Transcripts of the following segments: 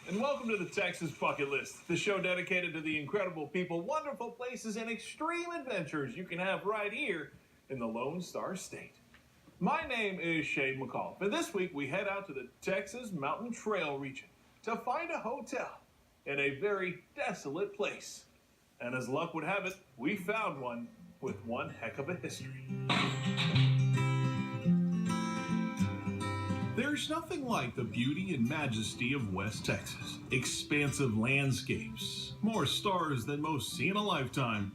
and welcome to the Texas Bucket List, the show dedicated to the incredible people, wonderful places, and extreme adventures you can have right here in the Lone Star State. My name is Shane McCall, and this week we head out to the Texas Mountain Trail region to find a hotel in a very desolate place. And as luck would have it, we found one with one heck of a history. There's nothing like the beauty and majesty of West Texas. Expansive landscapes, more stars than most see in a lifetime,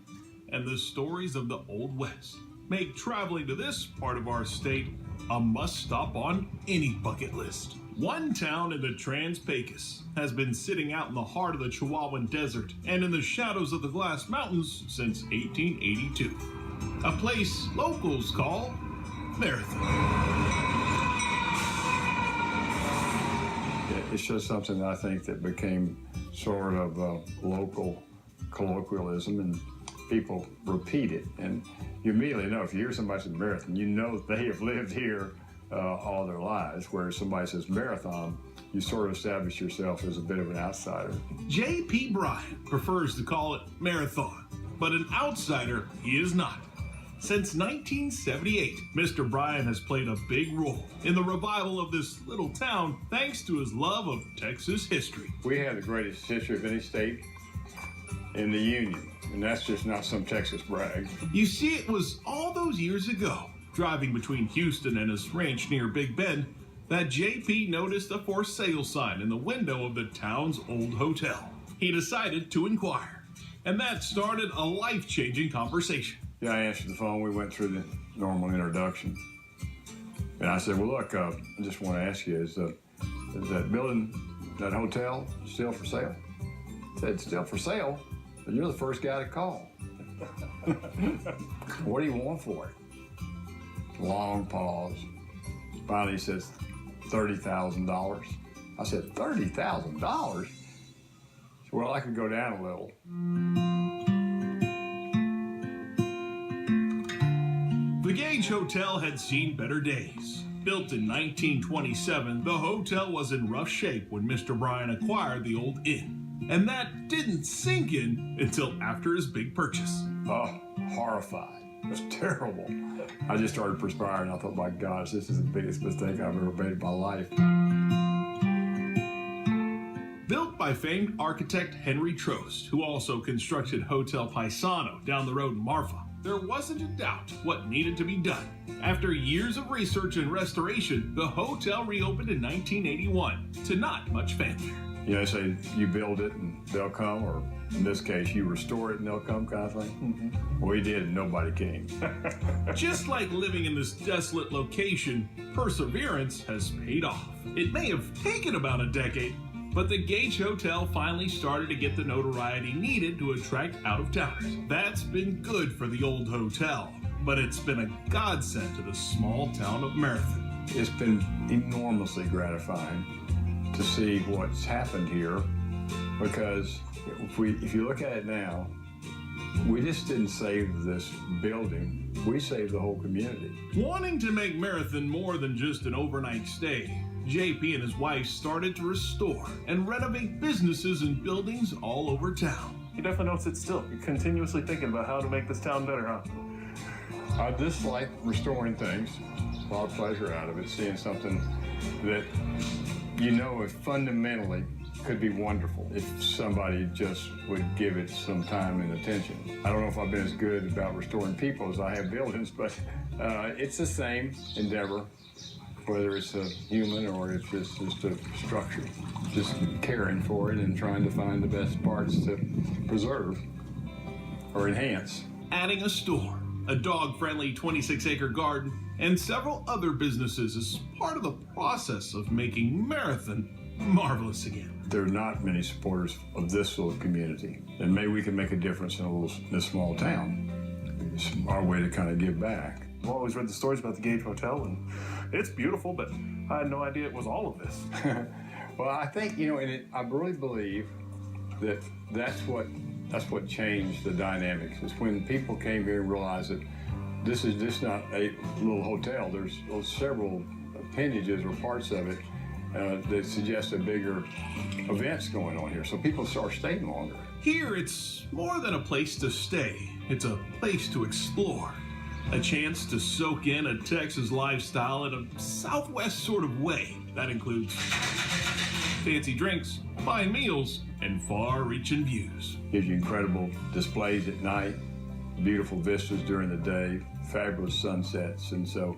and the stories of the Old West make traveling to this part of our state a must-stop on any bucket list. One town in the Trans-Pecos has been sitting out in the heart of the Chihuahuan Desert and in the shadows of the Glass Mountains since 1882. A place locals call Marathon. It's just something I think that became sort of a local colloquialism, and people repeat it. And you immediately know, if you hear somebody say Marathon, you know they have lived here all their lives. Whereas somebody says Marathon, you sort of establish yourself as a bit of an outsider. J.P. Bryan prefers to call it Marathon, but an outsider he is not. Since 1978, Mr. Bryan has played a big role in the revival of this little town thanks to his love of Texas history. We have the greatest history of any state in the Union, and that's just not some Texas brag. You see, it was all those years ago, driving between Houston and his ranch near Big Bend, that JP noticed a for sale sign in the window of the town's old hotel. He decided to inquire, and that started a life-changing conversation. Yeah, I answered the phone. We went through the normal introduction. And I said, well, look, I just want to ask you, is that building, that hotel, still for sale? He said, it's still for sale, but you're the first guy to call. What do you want for it? Long pause. Finally, he says, $30,000. I said, $30,000? Well, I could go down a little. The Gage Hotel had seen better days. Built in 1927, the hotel was in rough shape when Mr. Bryan acquired the old inn. And that didn't sink in until after his big purchase. Oh, horrified. It was terrible. I just started perspiring. I thought, my gosh, this is the biggest mistake I've ever made in my life. Built by famed architect Henry Trost, who also constructed Hotel Paisano down the road in Marfa, there wasn't a doubt what needed to be done. After years of research and restoration, the hotel reopened in 1981 to not much fanfare. You know, they say you build it and they'll come, or in this case, you restore it and they'll come kind of thing. Mm-hmm. Well, we did and nobody came. Just like living in this desolate location, perseverance has paid off. It may have taken about a decade, but the Gage Hotel finally started to get the notoriety needed to attract out-of-towners. That's been good for the old hotel, but it's been a godsend to the small town of Marathon. It's been enormously gratifying to see what's happened here, because if you look at it now, we just didn't save this building, we saved the whole community. Wanting to make Marathon more than just an overnight stay, JP and his wife started to restore and renovate businesses and buildings all over town. He definitely knows it still. You're continuously thinking about how to make this town better, huh? I just like restoring things. A lot of pleasure out of it, seeing something that you know if fundamentally could be wonderful if somebody just would give it some time and attention. I don't know if I've been as good about restoring people as I have buildings, but it's the same endeavor, whether it's a human or if it's just a structure. Just caring for it and trying to find the best parts to preserve or enhance. Adding a store, a dog-friendly 26-acre garden, and several other businesses is part of the process of making Marathon marvelous again. There are not many supporters of this little community, and maybe we can make a difference in this small town. It's our way to kind of give back. I've always read the stories about the Gage Hotel, and it's beautiful, but I had no idea it was all of this. Well, I think, you know, I really believe that that's what changed the dynamics. Is when people came here and realized that this is just not a little hotel. There's several appendages or parts of it that suggested bigger events going on here. So people start staying longer. Here, it's more than a place to stay. It's a place to explore. A chance to soak in a Texas lifestyle in a Southwest sort of way. That includes fancy drinks, fine meals, and far-reaching views. Gives you incredible displays at night, beautiful vistas during the day, fabulous sunsets, and so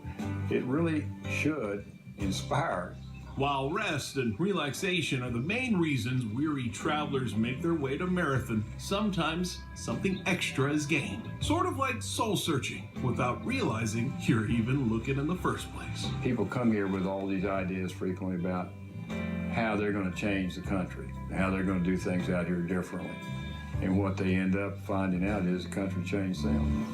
it really should inspire. While rest and relaxation are the main reasons weary travelers make their way to Marathon, sometimes something extra is gained. Sort of like soul searching without realizing you're even looking in the first place. People come here with all these ideas frequently about how they're going to change the country, how they're going to do things out here differently. And what they end up finding out is the country changed them.